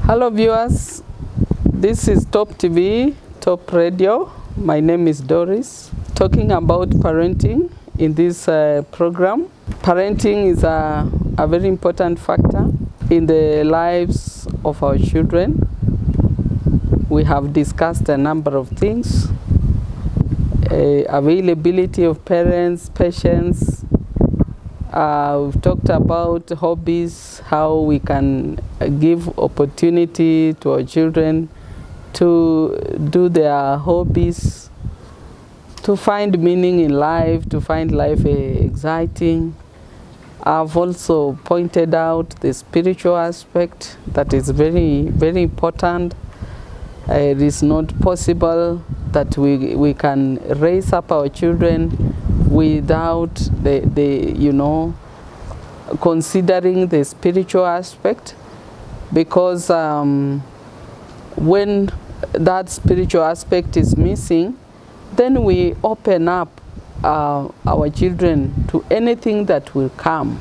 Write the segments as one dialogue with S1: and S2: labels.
S1: Hello viewers, this is Top TV, Top Radio. My name is Doris, talking about parenting in this program. Parenting is a very important factor in the lives of our children. We have discussed a number of things, availability of parents, patience. We've talked about hobbies, how we can give opportunity to our children to do their hobbies, to find meaning in life, to find life exciting. I've also pointed out the spiritual aspect that is very, very important. It is not possible that we can raise up our children without considering the spiritual aspect, because when that spiritual aspect is missing, then we open up our children to anything that will come.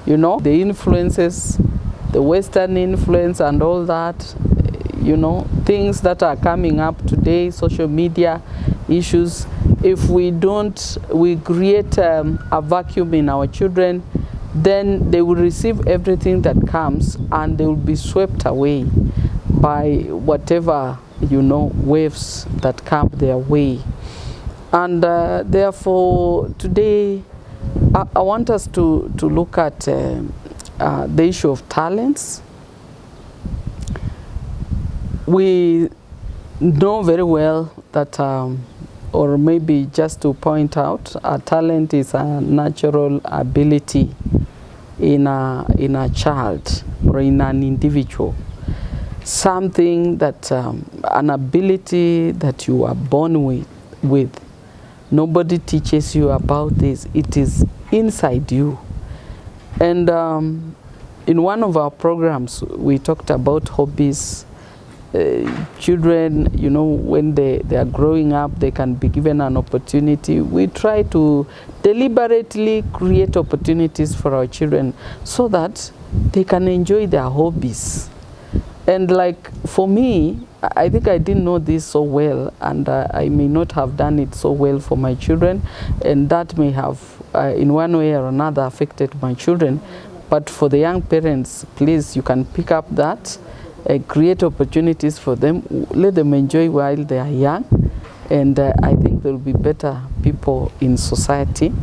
S1: The influences, the Western influence and all that, things that are coming up today, social media issues. If we create a vacuum in our children, then they will receive everything that comes and they will be swept away by whatever, waves that come their way. And therefore, today, I want us to look at the issue of talents. We know very well that or maybe just to point out, a talent is a natural ability in a child or in an individual. Something that, an ability that you are born with. Nobody teaches you about this. It is inside you. And in one of our programs, we talked about hobbies. Children, when they are growing up, they can be given an opportunity. We try to deliberately create opportunities for our children so that they can enjoy their hobbies. And like for me, I think I didn't know this so well, and I may not have done it so well for my children, and that may have in one way or another affected my children. But for the young parents, please, you can pick up that. Create opportunities for them, let them enjoy while they are young, and I think there will be better people in society.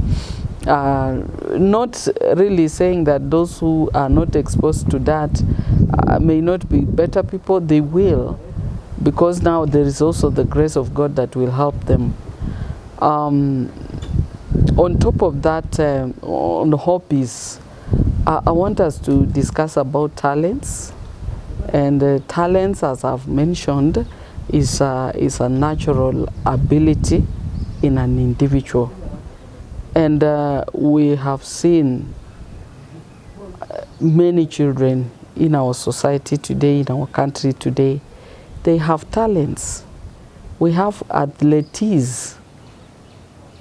S1: Not really saying that those who are not exposed to that may not be better people. They will, because now there is also the grace of God that will help them. On top of that, on hobbies, I want us to discuss about talents. And talents, as I've mentioned, is a natural ability in an individual. And we have seen many children in our society today, in our country today, they have talents. We have athletes.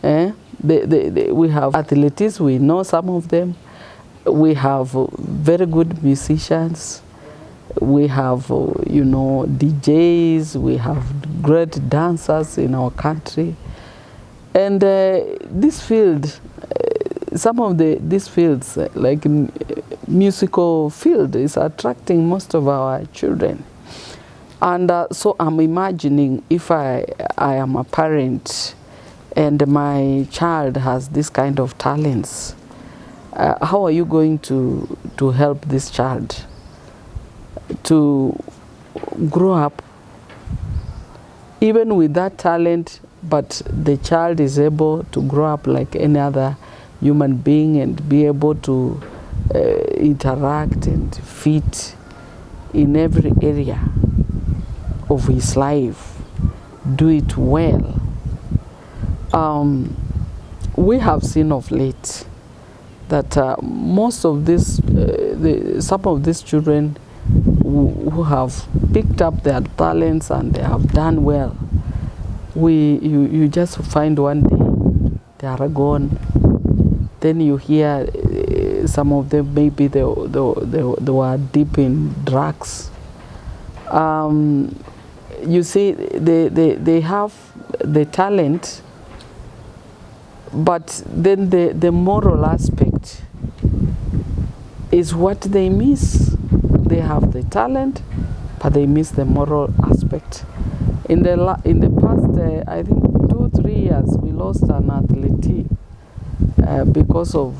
S1: We have athletes, we know some of them. We have very good musicians. We have, DJs, we have great dancers in our country. And this field, some of these fields, like musical field, is attracting most of our children. And so I'm imagining if I am a parent and my child has this kind of talents, how are you going to help this child to grow up even with that talent, but the child is able to grow up like any other human being and be able to interact and fit in every area of his life, do it well. We have seen of late that most of this, some of these children who have picked up their talents and they have done well, you just find one day they are gone. then you hear some of them maybe they were deep in drugs. You see, they have the talent, but then the moral aspect is what they miss. They have the talent, but they miss the moral aspect. In the past, I think 2-3 years, we lost an athlete because of,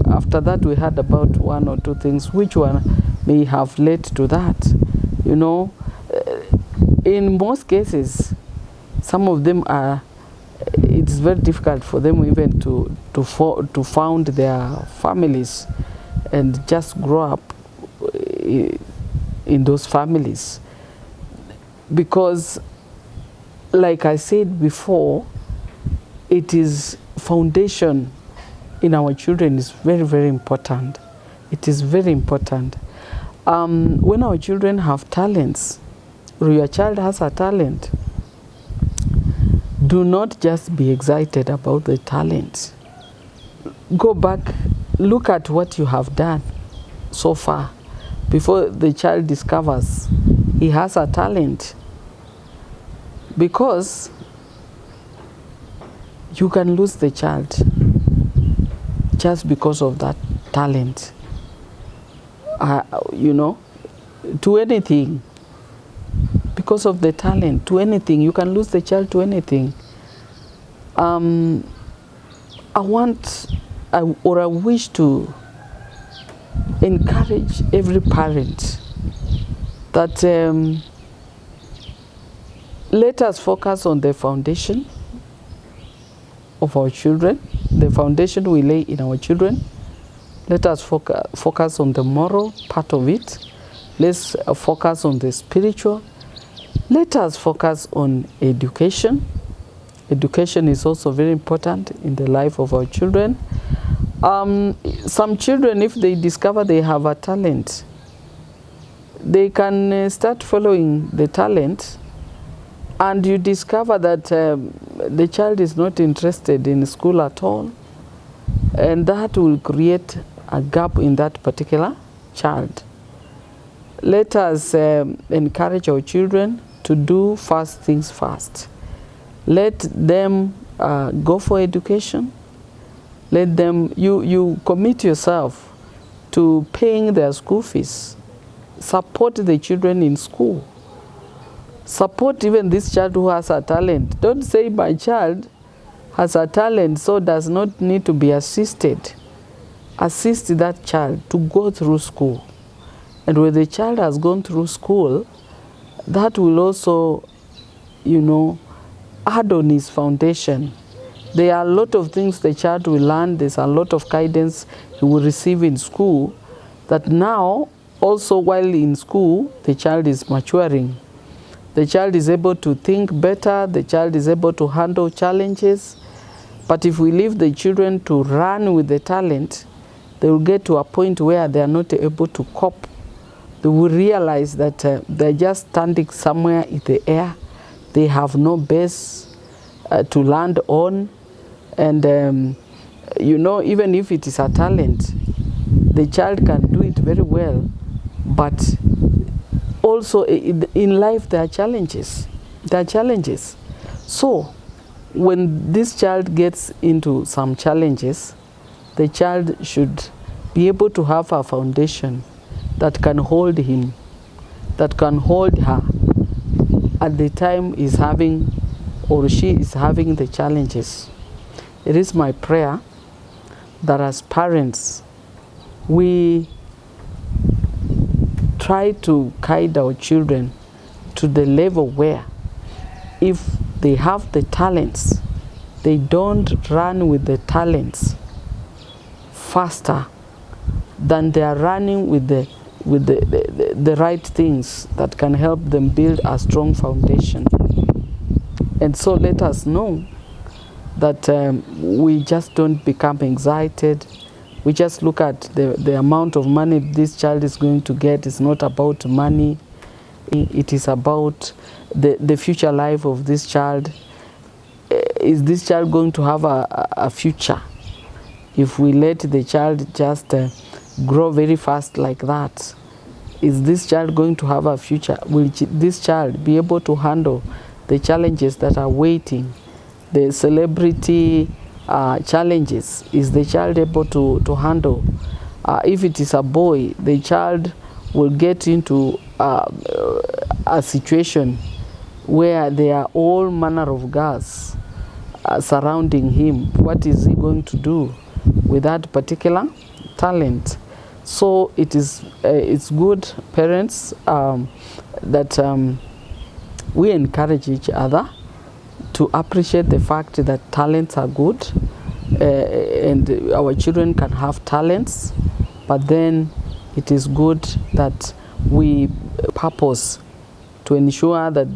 S1: after that we heard about 1 or 2 things, which one may have led to that. In most cases, some of them are, it's very difficult for them even to found their families and just grow up in those families. Because, like I said before, it is foundation in our children is very, very important. It is very important. When our children have talents, or your child has a talent, do not just be excited about the talent. Go back, look at what you have done so far before the child discovers he has a talent. Because you can lose the child just because of that talent. To anything. Because of the talent, to anything. You can lose the child to anything. I wish to encourage every parent that let us focus on the foundation of our children, the foundation we lay in our children. Let us focus on the moral part of it. Let's focus on the spiritual. Let us focus on education. Education is also very important in the life of our children. Some children, if they discover they have a talent, they can start following the talent, and you discover that the child is not interested in school at all, and that will create a gap in that particular child. Let us encourage our children to do first things first. Let them go for education. Let them, you commit yourself to paying their school fees. Support the children in school. Support even this child who has a talent. Don't say my child has a talent, so does not need to be assisted. Assist that child to go through school. And when the child has gone through school, that will also, add on his foundation. There are a lot of things the child will learn. There's a lot of guidance he will receive in school that now, also while in school, the child is maturing. The child is able to think better. The child is able to handle challenges. But if we leave the children to run with the talent, they will get to a point where they are not able to cope. They will realize that they're just standing somewhere in the air. They have no base to land on. And, even if it is a talent, the child can do it very well. But also in life, there are challenges. There are challenges. So when this child gets into some challenges, the child should be able to have a foundation that can hold him, that can hold her at the time he's having or she is having the challenges. It is my prayer that as parents, we try to guide our children to the level where if they have the talents, they don't run with the talents faster than they are running with the right things that can help them build a strong foundation. And so let us know that we just don't become excited. We just look at the amount of money this child is going to get. It's not about money. It is about the future life of this child. Is this child going to have a future? If we let the child just grow very fast like that, is this child going to have a future? Will this child be able to handle the challenges that are waiting, the celebrity challenges? Is the child able to handle? If it is a boy, the child will get into a situation where there are all manner of girls surrounding him. What is he going to do with that particular talent? So it's good, parents, that we encourage each other to appreciate the fact that talents are good, and our children can have talents, but then it is good that we purpose to ensure that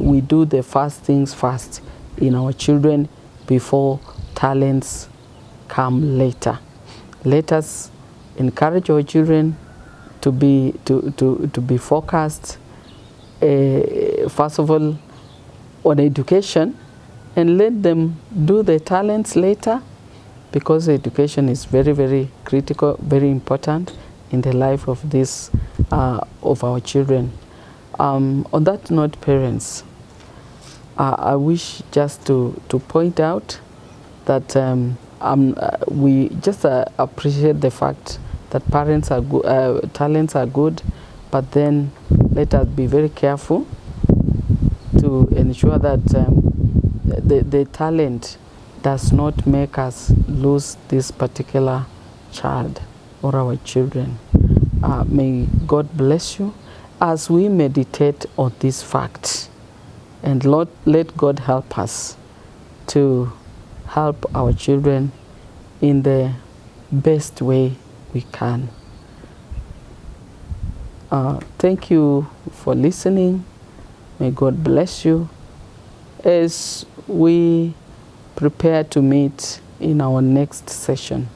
S1: we do the first things first in our children before talents come later. Let us encourage our children to be focused, first of all, on education, and let them do the talents later, because education is very, very critical, very important in the life of this of our children. On that note, parents, I wish just to point out that we just appreciate the fact that parents are talents are good, but then let us be very careful to ensure that the talent does not make us lose this particular child or our children. May God bless you as we meditate on these facts, and Lord, let God help us to help our children in the best way we can. Thank you for listening. May God bless you as we prepare to meet in our next session.